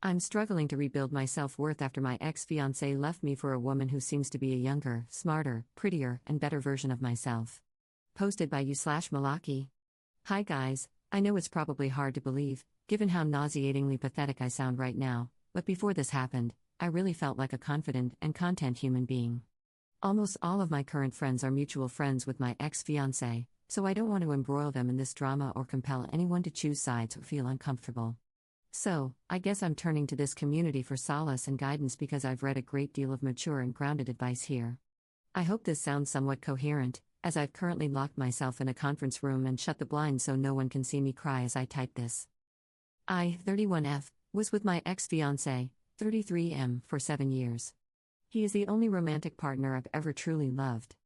I'm struggling to rebuild my self-worth after my ex-fiancé left me for a woman who seems to be a younger, smarter, prettier, and better version of myself. Posted by you/Malaki. Hi guys, I know it's probably hard to believe, given how nauseatingly pathetic I sound right now, but before this happened, I really felt like a confident and content human being. Almost all of my current friends are mutual friends with my ex-fiancé, so I don't want to embroil them in this drama or compel anyone to choose sides or feel uncomfortable. So, I guess I'm turning to this community for solace and guidance because I've read a great deal of mature and grounded advice here. I hope this sounds somewhat coherent, as I've currently locked myself in a conference room and shut the blinds so no one can see me cry as I type this. I, 31F, was with my ex-fiancé, 33M, for 7 years. He is the only romantic partner I've ever truly loved.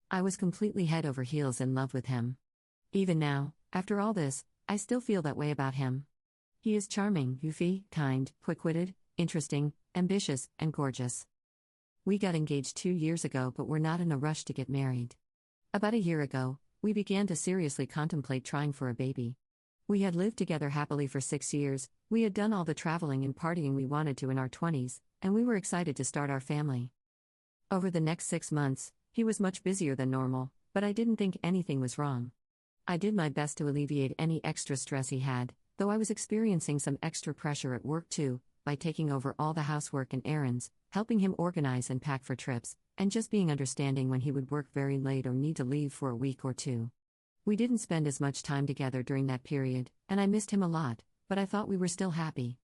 I was completely head over heels in love with him. Even now, after all this, I still feel that way about him. He is charming, goofy, kind, quick-witted, interesting, ambitious, and gorgeous. We got engaged 2 years ago, but we're not in a rush to get married. About a year ago, we began to seriously contemplate trying for a baby. We had lived together happily for 6 years, we had done all the traveling and partying we wanted to in our 20s, and we were excited to start our family. Over the next 6 months, he was much busier than normal, but I didn't think anything was wrong. I did my best to alleviate any extra stress he had, though I was experiencing some extra pressure at work too, by taking over all the housework and errands, helping him organize and pack for trips, and just being understanding when he would work very late or need to leave for a week or two. We didn't spend as much time together during that period, and I missed him a lot, but I thought we were still happy.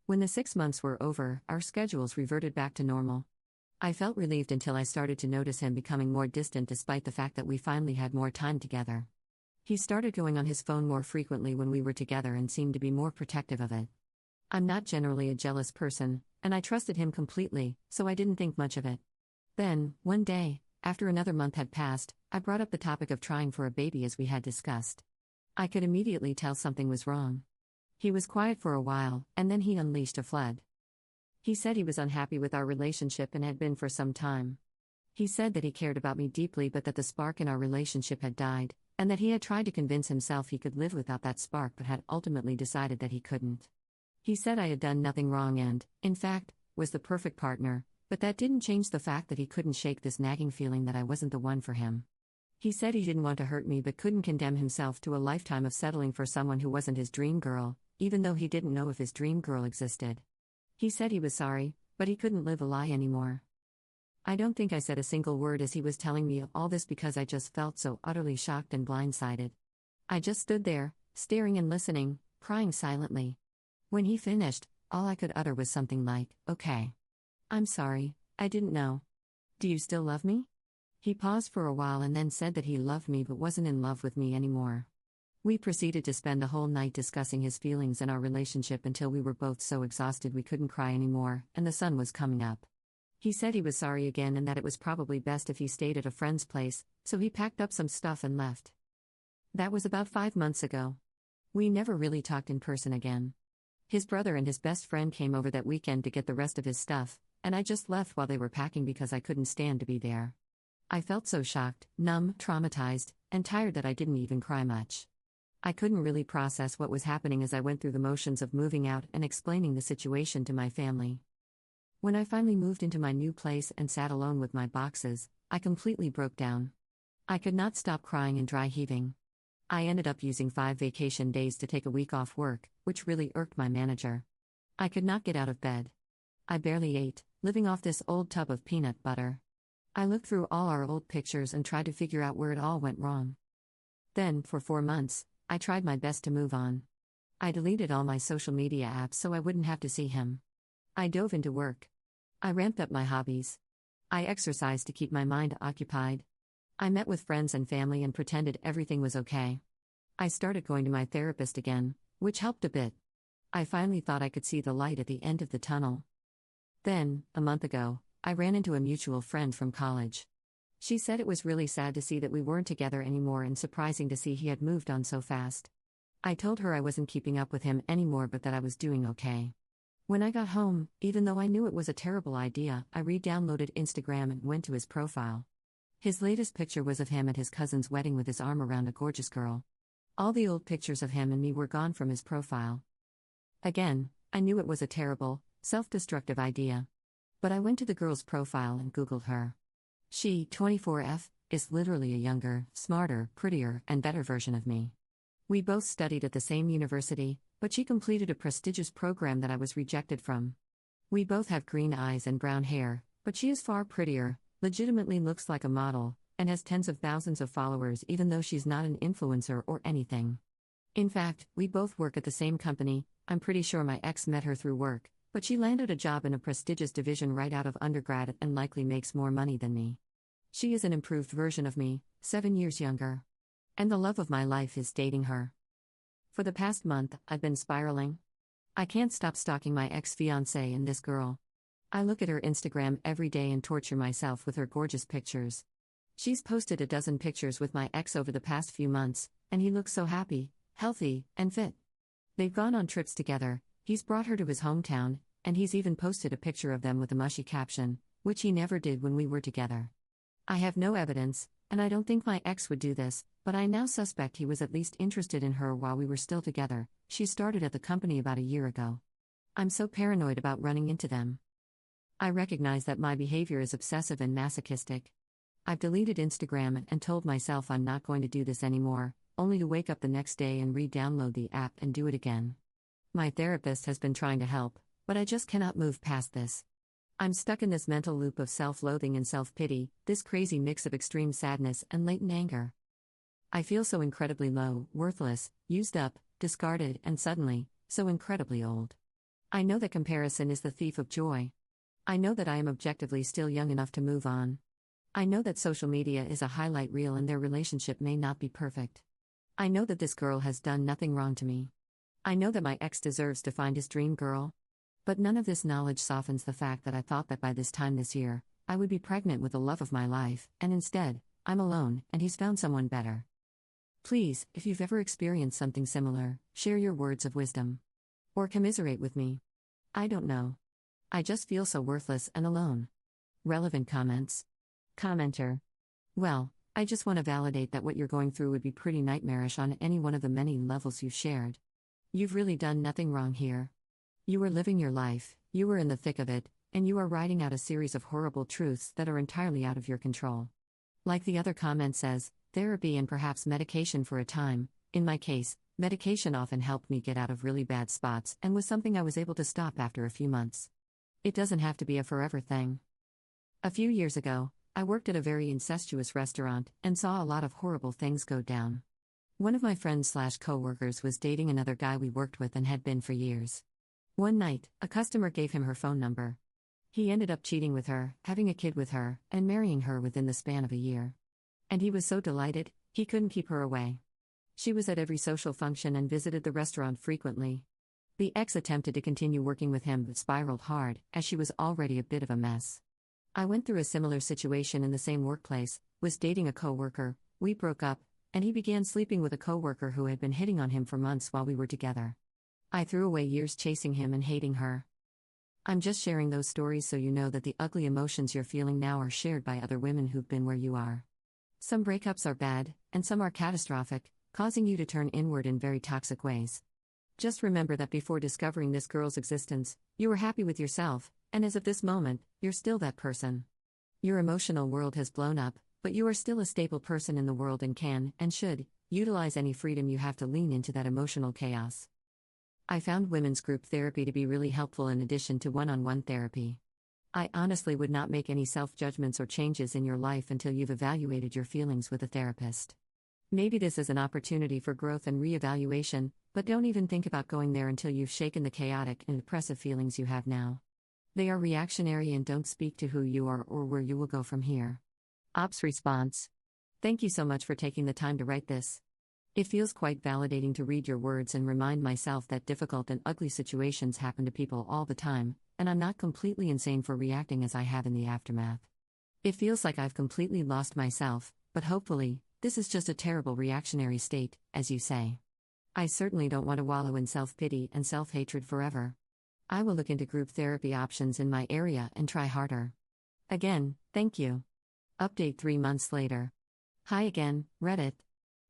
When the 6 months were over, our schedules reverted back to normal. I felt relieved until I started to notice him becoming more distant despite the fact that we finally had more time together. He started going on his phone more frequently when we were together and seemed to be more protective of it. I'm not generally a jealous person, and I trusted him completely, so I didn't think much of it. Then, one day, after another month had passed, I brought up the topic of trying for a baby as we had discussed. I could immediately tell something was wrong. He was quiet for a while, and then he unleashed a flood. He said he was unhappy with our relationship and had been for some time. He said that he cared about me deeply but that the spark in our relationship had died, and that he had tried to convince himself he could live without that spark but had ultimately decided that he couldn't. He said I had done nothing wrong and, in fact, was the perfect partner, but that didn't change the fact that he couldn't shake this nagging feeling that I wasn't the one for him. He said he didn't want to hurt me but couldn't condemn himself to a lifetime of settling for someone who wasn't his dream girl, even though he didn't know if his dream girl existed. He said he was sorry, but he couldn't live a lie anymore. I don't think I said a single word as he was telling me all this because I just felt so utterly shocked and blindsided. I just stood there, staring and listening, crying silently. When he finished, all I could utter was something like, "Okay. I'm sorry, I didn't know. Do you still love me?" He paused for a while and then said that he loved me but wasn't in love with me anymore. We proceeded to spend the whole night discussing his feelings and our relationship until we were both so exhausted we couldn't cry anymore, and the sun was coming up. He said he was sorry again and that it was probably best if he stayed at a friend's place, so he packed up some stuff and left. That was about 5 months ago. We never really talked in person again. His brother and his best friend came over that weekend to get the rest of his stuff, and I just left while they were packing because I couldn't stand to be there. I felt so shocked, numb, traumatized, and tired that I didn't even cry much. I couldn't really process what was happening as I went through the motions of moving out and explaining the situation to my family. When I finally moved into my new place and sat alone with my boxes, I completely broke down. I could not stop crying and dry heaving. I ended up using 5 vacation days to take a week off work, which really irked my manager. I could not get out of bed. I barely ate, living off this old tub of peanut butter. I looked through all our old pictures and tried to figure out where it all went wrong. Then, for 4 months, I tried my best to move on. I deleted all my social media apps so I wouldn't have to see him. I dove into work. I ramped up my hobbies. I exercised to keep my mind occupied. I met with friends and family and pretended everything was okay. I started going to my therapist again, which helped a bit. I finally thought I could see the light at the end of the tunnel. Then, a month ago, I ran into a mutual friend from college. She said it was really sad to see that we weren't together anymore and surprising to see he had moved on so fast. I told her I wasn't keeping up with him anymore but that I was doing okay. When I got home, even though I knew it was a terrible idea, I re-downloaded Instagram and went to his profile. His latest picture was of him at his cousin's wedding with his arm around a gorgeous girl. All the old pictures of him and me were gone from his profile. Again, I knew it was a terrible, self-destructive idea. But I went to the girl's profile and Googled her. She, 24F, is literally a younger, smarter, prettier, and better version of me. We both studied at the same university, but she completed a prestigious program that I was rejected from. We both have green eyes and brown hair, but she is far prettier, legitimately looks like a model, and has tens of thousands of followers even though she's not an influencer or anything. In fact, we both work at the same company. I'm pretty sure my ex met her through work, but she landed a job in a prestigious division right out of undergrad and likely makes more money than me. She is an improved version of me, 7 years younger. And the love of my life is dating her. For the past month, I've been spiraling. I can't stop stalking my ex-fiancé and this girl. I look at her Instagram every day and torture myself with her gorgeous pictures. She's posted a dozen pictures with my ex over the past few months, and he looks so happy, healthy, and fit. They've gone on trips together, he's brought her to his hometown, and he's even posted a picture of them with a mushy caption, which he never did when we were together. I have no evidence, and I don't think my ex would do this, but I now suspect he was at least interested in her while we were still together. She started at the company about a year ago. I'm so paranoid about running into them. I recognize that my behavior is obsessive and masochistic. I've deleted Instagram and told myself I'm not going to do this anymore, only to wake up the next day and re-download the app and do it again. My therapist has been trying to help, but I just cannot move past this. I'm stuck in this mental loop of self-loathing and self-pity, this crazy mix of extreme sadness and latent anger. I feel so incredibly low, worthless, used up, discarded, and suddenly, so incredibly old. I know that comparison is the thief of joy. I know that I am objectively still young enough to move on. I know that social media is a highlight reel and their relationship may not be perfect. I know that this girl has done nothing wrong to me. I know that my ex deserves to find his dream girl. But none of this knowledge softens the fact that I thought that by this time this year, I would be pregnant with the love of my life, and instead, I'm alone, and he's found someone better. Please, if you've ever experienced something similar, share your words of wisdom. Or commiserate with me. I don't know. I just feel so worthless and alone. Relevant comments. Commenter. Well, I just want to validate that what you're going through would be pretty nightmarish on any one of the many levels you've shared. You've really done nothing wrong here. You were living your life, you were in the thick of it, and you are writing out a series of horrible truths that are entirely out of your control. Like the other comment says, therapy and perhaps medication for a time. In my case, medication often helped me get out of really bad spots and was something I was able to stop after a few months. It doesn't have to be a forever thing. A few years ago, I worked at a very incestuous restaurant and saw a lot of horrible things go down. One of my friends/coworkers was dating another guy we worked with and had been for years. One night, a customer gave him her phone number. He ended up cheating with her, having a kid with her, and marrying her within the span of a year. And he was so delighted, he couldn't keep her away. She was at every social function and visited the restaurant frequently. The ex attempted to continue working with him but spiraled hard, as she was already a bit of a mess. I went through a similar situation in the same workplace, was dating a coworker, we broke up, and he began sleeping with a coworker who had been hitting on him for months while we were together. I threw away years chasing him and hating her. I'm just sharing those stories so you know that the ugly emotions you're feeling now are shared by other women who've been where you are. Some breakups are bad, and some are catastrophic, causing you to turn inward in very toxic ways. Just remember that before discovering this girl's existence, you were happy with yourself, and as of this moment, you're still that person. Your emotional world has blown up, but you are still a stable person in the world and can, and should, utilize any freedom you have to lean into that emotional chaos. I found women's group therapy to be really helpful in addition to one-on-one therapy. I honestly would not make any self-judgments or changes in your life until you've evaluated your feelings with a therapist. Maybe this is an opportunity for growth and re-evaluation, but don't even think about going there until you've shaken the chaotic and oppressive feelings you have now. They are reactionary and don't speak to who you are or where you will go from here. Ops response. Thank you so much for taking the time to write this. It feels quite validating to read your words and remind myself that difficult and ugly situations happen to people all the time, and I'm not completely insane for reacting as I have in the aftermath. It feels like I've completely lost myself, but hopefully, this is just a terrible reactionary state, as you say. I certainly don't want to wallow in self-pity and self-hatred forever. I will look into group therapy options in my area and try harder. Again, thank you. Update 3 months later. Hi again, Reddit.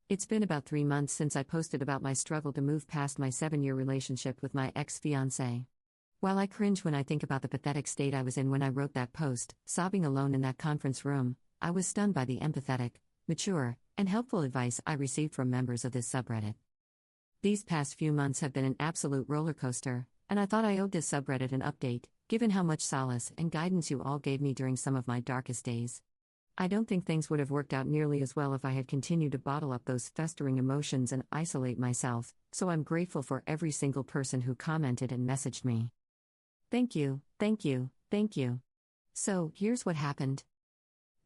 It's been about 3 months since I posted about my struggle to move past my 7-year relationship with my ex-fiancé. While I cringe when I think about the pathetic state I was in when I wrote that post, sobbing alone in that conference room, I was stunned by the empathetic, mature, and helpful advice I received from members of this subreddit. These past few months have been an absolute roller coaster, and I thought I owed this subreddit an update, given how much solace and guidance you all gave me during some of my darkest days. I don't think things would have worked out nearly as well if I had continued to bottle up those festering emotions and isolate myself, so I'm grateful for every single person who commented and messaged me. Thank you, thank you, thank you. So, here's what happened.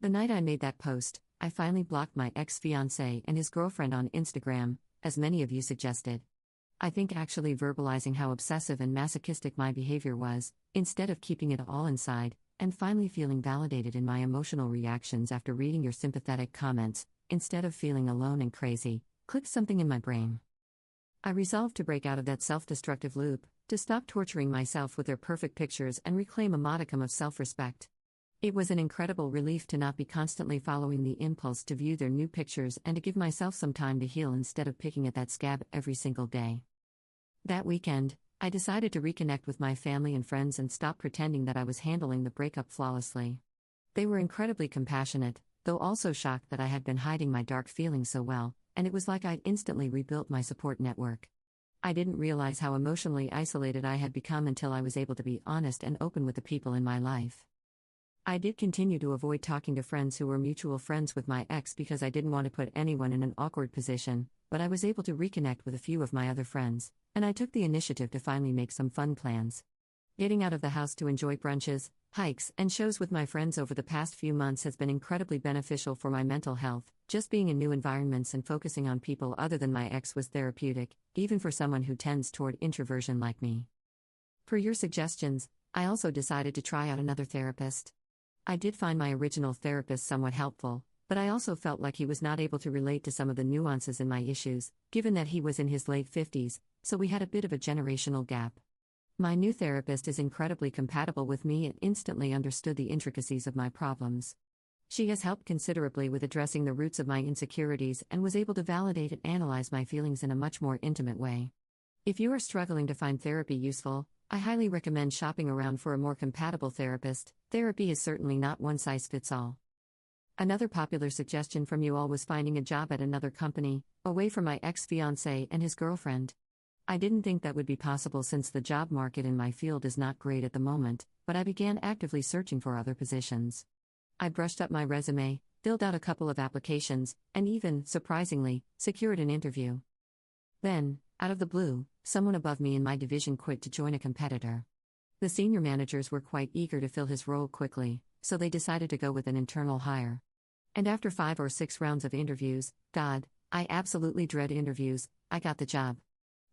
The night I made that post, I finally blocked my ex-fiancé and his girlfriend on Instagram, as many of you suggested. I think actually verbalizing how obsessive and masochistic my behavior was, instead of keeping it all inside, and finally feeling validated in my emotional reactions after reading your sympathetic comments, instead of feeling alone and crazy, clicked something in my brain. I resolved to break out of that self-destructive loop, to stop torturing myself with their perfect pictures and reclaim a modicum of self-respect. It was an incredible relief to not be constantly following the impulse to view their new pictures and to give myself some time to heal instead of picking at that scab every single day. That weekend, I decided to reconnect with my family and friends and stop pretending that I was handling the breakup flawlessly. They were incredibly compassionate, though also shocked that I had been hiding my dark feelings so well, and it was like I'd instantly rebuilt my support network. I didn't realize how emotionally isolated I had become until I was able to be honest and open with the people in my life. I did continue to avoid talking to friends who were mutual friends with my ex because I didn't want to put anyone in an awkward position, but I was able to reconnect with a few of my other friends, and I took the initiative to finally make some fun plans. Getting out of the house to enjoy brunches, hikes, and shows with my friends over the past few months has been incredibly beneficial for my mental health. Just being in new environments and focusing on people other than my ex was therapeutic, even for someone who tends toward introversion like me. Per your suggestions, I also decided to try out another therapist. I did find my original therapist somewhat helpful, but I also felt like he was not able to relate to some of the nuances in my issues, given that he was in his late 50s, so we had a bit of a generational gap. My new therapist is incredibly compatible with me and instantly understood the intricacies of my problems. She has helped considerably with addressing the roots of my insecurities and was able to validate and analyze my feelings in a much more intimate way. If you are struggling to find therapy useful, I highly recommend shopping around for a more compatible therapist. Therapy is certainly not one size fits all. Another popular suggestion from you all was finding a job at another company, away from my ex-fiancé and his girlfriend. I didn't think that would be possible since the job market in my field is not great at the moment, but I began actively searching for other positions. I brushed up my resume, filled out a couple of applications, and even, surprisingly, secured an interview. Then, out of the blue, someone above me in my division quit to join a competitor. The senior managers were quite eager to fill his role quickly, so they decided to go with an internal hire. And after 5 or 6 rounds of interviews, God, I absolutely dread interviews, I got the job.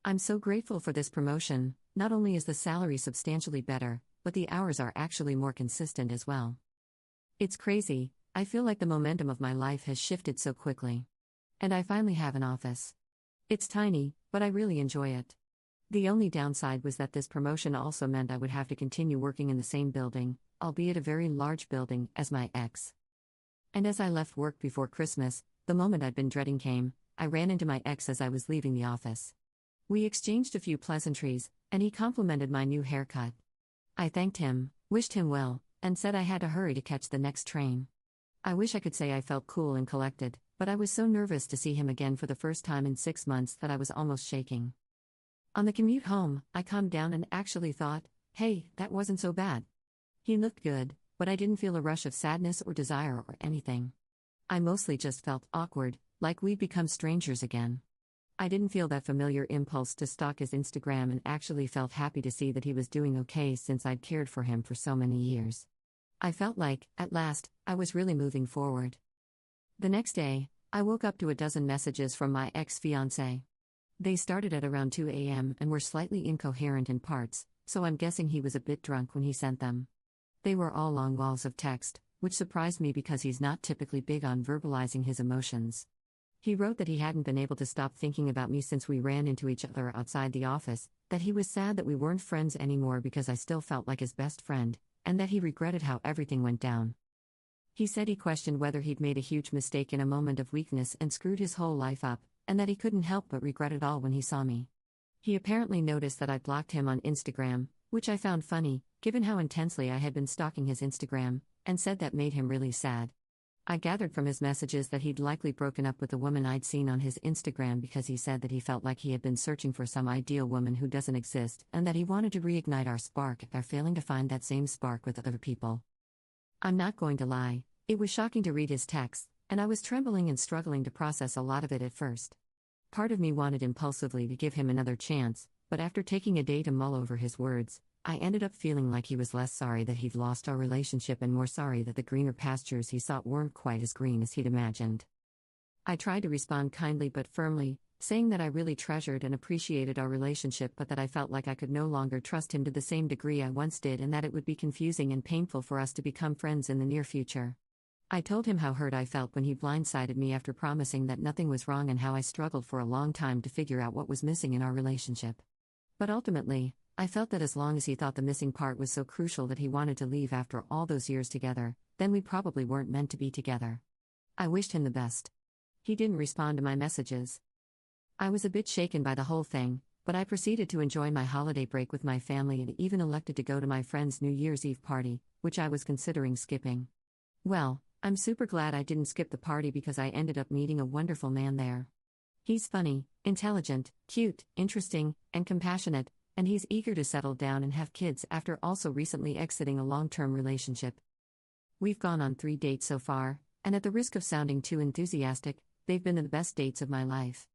I'm so grateful for this promotion. Not only is the salary substantially better, but the hours are actually more consistent as well. It's crazy, I feel like the momentum of my life has shifted so quickly. And I finally have an office. It's tiny, but I really enjoy it. The only downside was that this promotion also meant I would have to continue working in the same building, albeit a very large building, as my ex. And as I left work before Christmas, the moment I'd been dreading came. I ran into my ex as I was leaving the office. We exchanged a few pleasantries, and he complimented my new haircut. I thanked him, wished him well, and said I had to hurry to catch the next train. I wish I could say I felt cool and collected, but I was so nervous to see him again for the first time in 6 months that I was almost shaking. On the commute home, I calmed down and actually thought, hey, that wasn't so bad. He looked good, but I didn't feel a rush of sadness or desire or anything. I mostly just felt awkward, like we'd become strangers again. I didn't feel that familiar impulse to stalk his Instagram and actually felt happy to see that he was doing okay since I'd cared for him for so many years. I felt like, at last, I was really moving forward. The next day, I woke up to a dozen messages from my ex-fiancé. They started at around 2 a.m. and were slightly incoherent in parts, so I'm guessing he was a bit drunk when he sent them. They were all long walls of text, which surprised me because he's not typically big on verbalizing his emotions. He wrote that he hadn't been able to stop thinking about me since we ran into each other outside the office, that he was sad that we weren't friends anymore because I still felt like his best friend, and that he regretted how everything went down. He said he questioned whether he'd made a huge mistake in a moment of weakness and screwed his whole life up, and that he couldn't help but regret it all when he saw me. He apparently noticed that I blocked him on Instagram, which I found funny, given how intensely I had been stalking his Instagram, and said that made him really sad. I gathered from his messages that he'd likely broken up with the woman I'd seen on his Instagram because he said that he felt like he had been searching for some ideal woman who doesn't exist and that he wanted to reignite our spark after failing to find that same spark with other people. I'm not going to lie, it was shocking to read his text, and I was trembling and struggling to process a lot of it at first. Part of me wanted impulsively to give him another chance, but after taking a day to mull over his words, I ended up feeling like he was less sorry that he'd lost our relationship and more sorry that the greener pastures he sought weren't quite as green as he'd imagined. I tried to respond kindly but firmly, saying that I really treasured and appreciated our relationship but that I felt like I could no longer trust him to the same degree I once did and that it would be confusing and painful for us to become friends in the near future. I told him how hurt I felt when he blindsided me after promising that nothing was wrong and how I struggled for a long time to figure out what was missing in our relationship. But ultimately, I felt that as long as he thought the missing part was so crucial that he wanted to leave after all those years together, then we probably weren't meant to be together. I wished him the best. He didn't respond to my messages. I was a bit shaken by the whole thing, but I proceeded to enjoy my holiday break with my family and even elected to go to my friend's New Year's Eve party, which I was considering skipping. Well, I'm super glad I didn't skip the party because I ended up meeting a wonderful man there. He's funny, intelligent, cute, interesting, and compassionate, and he's eager to settle down and have kids after also recently exiting a long-term relationship. We've gone on 3 dates so far, and at the risk of sounding too enthusiastic, they've been the best dates of my life.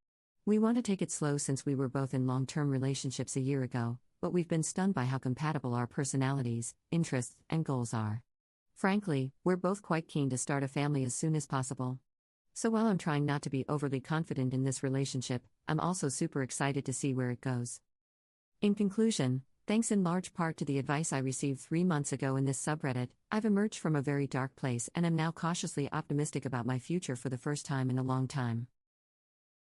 We want to take it slow since we were both in long-term relationships a year ago, but we've been stunned by how compatible our personalities, interests, and goals are. Frankly, we're both quite keen to start a family as soon as possible. So while I'm trying not to be overly confident in this relationship, I'm also super excited to see where it goes. In conclusion, thanks in large part to the advice I received 3 months ago in this subreddit, I've emerged from a very dark place and am now cautiously optimistic about my future for the first time in a long time.